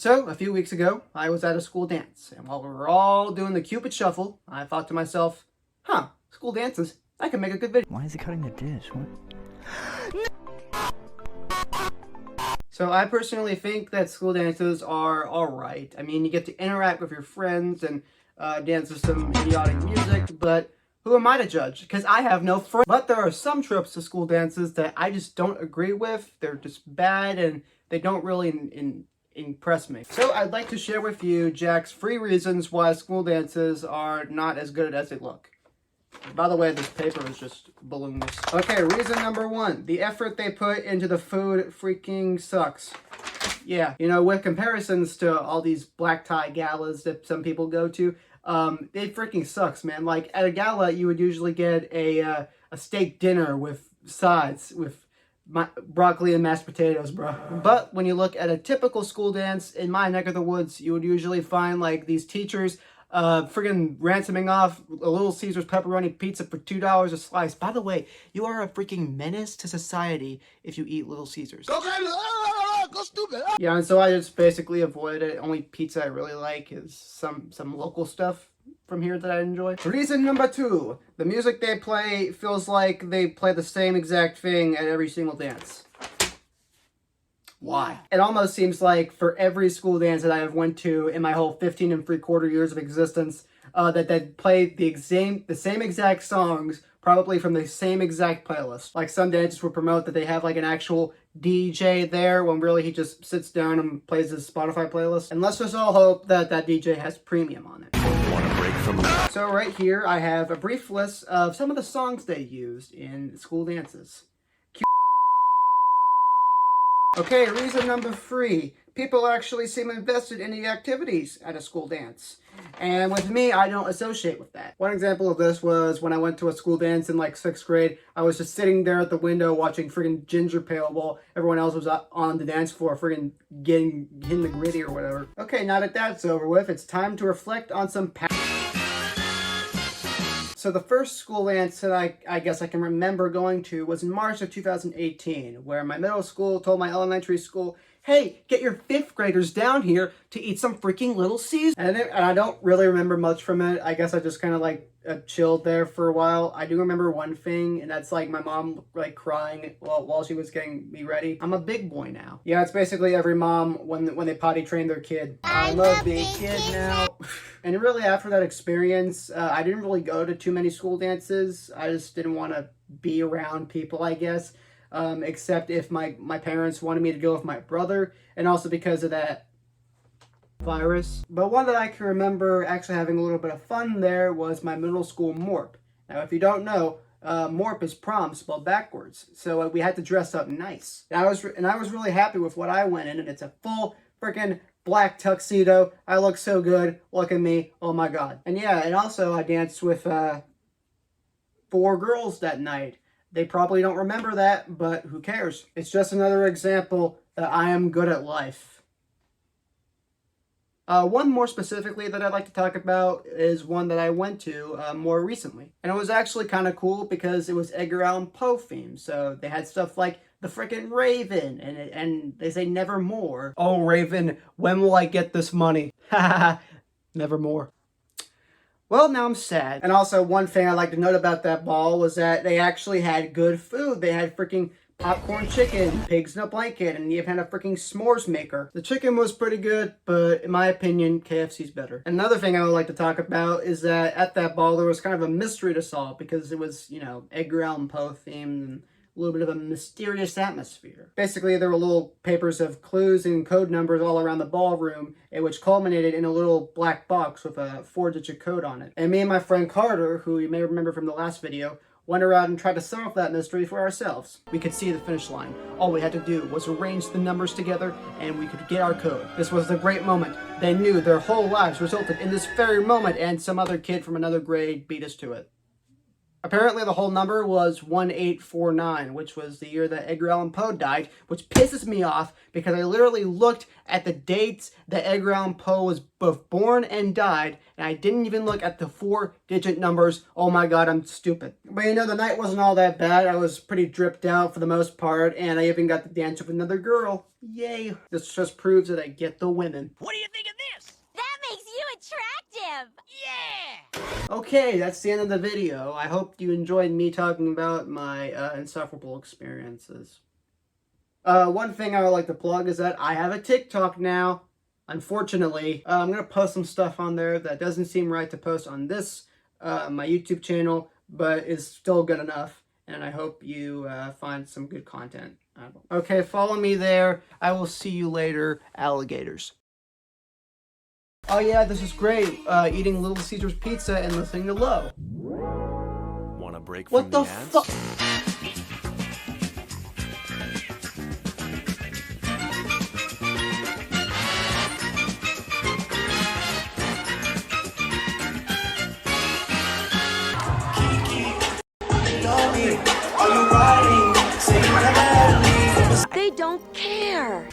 So, a few weeks ago, I was at a school dance, and while we were all doing the Cupid Shuffle, I thought to myself, school dances, I can make a good video. Why is he cutting the dish? What? So I personally think that school dances are alright. I mean, you get to interact with your friends and dance to some idiotic music, but who am I to judge? Because I have no friends. But there are some tropes to school dances that I just don't agree with. They're just bad, and they don't really impress me. So I'd like to share with you Jack's 3 reasons why school dances are not as good as they look. By the way, this paper is just balloons. Okay, reason number 1. The effort they put into the food freaking sucks. Yeah, you know, with comparisons to all these black tie galas that some people go to, it freaking sucks, man. Like, at a gala, you would usually get a steak dinner with sides, with broccoli and mashed potatoes, bro. But when you look at a typical school dance in my neck of the woods, you would usually find, like, these teachers friggin' ransoming off a Little Caesars pepperoni pizza for $2 a slice. By the way, you are a freaking menace to society if you eat Little Caesars. Go stupid! Yeah, and so I just basically avoid it. Only pizza I really like is some local stuff from here that I enjoy. Reason number 2. The music they play feels like they play the same exact thing at every single dance. Why? It almost seems like for every school dance that I have went to in my whole 15 3/4 years of existence, that play the same exact songs, probably from the same exact playlist. Like, some dances will promote that they have like an actual DJ there, when really he just sits down and plays his Spotify playlist. And let's just all hope that that DJ has premium on it. So right here, I have a brief list of some of the songs they used in school dances. Okay, reason number 3. People actually seem invested in the activities at a school dance. And with me, I don't associate with that. One example of this was when I went to a school dance in like 6th grade. I was just sitting there at the window watching friggin' Ginger Pail while everyone else was on the dance floor friggin' getting in the gritty or whatever. Okay, now that that's over with, it's time to reflect on some So the first school dance that I guess I can remember going to was in March of 2018, where my middle school told my elementary school, hey, get your 5th graders down here to eat some freaking Little Caesars. And I don't really remember much from it. I guess I just kind of like chilled there for a while. I do remember one thing, and that's like my mom like crying while she was getting me ready. I'm a big boy now. Yeah, it's basically every mom when they potty train their kid. I love being a kid now. And really, after that experience, I didn't really go to too many school dances. I just didn't want to be around people, I guess. Except if my parents wanted me to go with my brother, and also because of that virus. But one that I can remember actually having a little bit of fun there was my middle school MORP. Now, if you don't know, MORP is prom spelled backwards, so we had to dress up nice. And I was really happy with what I went in, and it's a full freaking black tuxedo. I look so good. Look at me. Oh my god. And yeah, and also I danced with 4 girls that night. They probably don't remember that, but who cares? It's just another example that I am good at life. One more specifically that I'd like to talk about is one that I went to more recently. And it was actually kind of cool because it was Edgar Allan Poe themed. So they had stuff like the frickin' Raven, and they say nevermore. Oh, Raven, when will I get this money? Ha nevermore. Well, now I'm sad. And also, one thing I'd like to note about that ball was that they actually had good food. They had freaking popcorn chicken, pigs in a blanket, and you even had a freaking s'mores maker. The chicken was pretty good, but in my opinion, KFC's better. Another thing I would like to talk about is that at that ball, there was kind of a mystery to solve because it was, you know, Edgar Allan Poe themed and a little bit of a mysterious atmosphere. Basically, there were little papers of clues and code numbers all around the ballroom, which culminated in a little black box with a 4-digit code on it. And me and my friend Carter, who you may remember from the last video, went around and tried to solve that mystery for ourselves. We could see the finish line. All we had to do was arrange the numbers together and we could get our code. This was the great moment. They knew their whole lives resulted in this very moment, and some other kid from another grade beat us to it. Apparently, the whole number was 1849, which was the year that Edgar Allan Poe died, which pisses me off because I literally looked at the dates that Edgar Allan Poe was both born and died, and I didn't even look at the 4-digit numbers. Oh my god, I'm stupid. But you know, the night wasn't all that bad. I was pretty dripped out for the most part, and I even got to dance with another girl. Yay. This just proves that I get the women. What do you think of this? That makes you attractive! Yeah! Okay, that's the end of the video. I hope you enjoyed me talking about my insufferable experiences. One thing I would like to plug is that I have a TikTok now. Unfortunately, I'm going to post some stuff on there that doesn't seem right to post on this, my YouTube channel, but is still good enough. And I hope you find some good content. Okay, follow me there. I will see you later, alligators. Oh yeah, this is great. Eating Little Caesars pizza and listening to Low. Want a break What from the the ads? fuck? They don't care!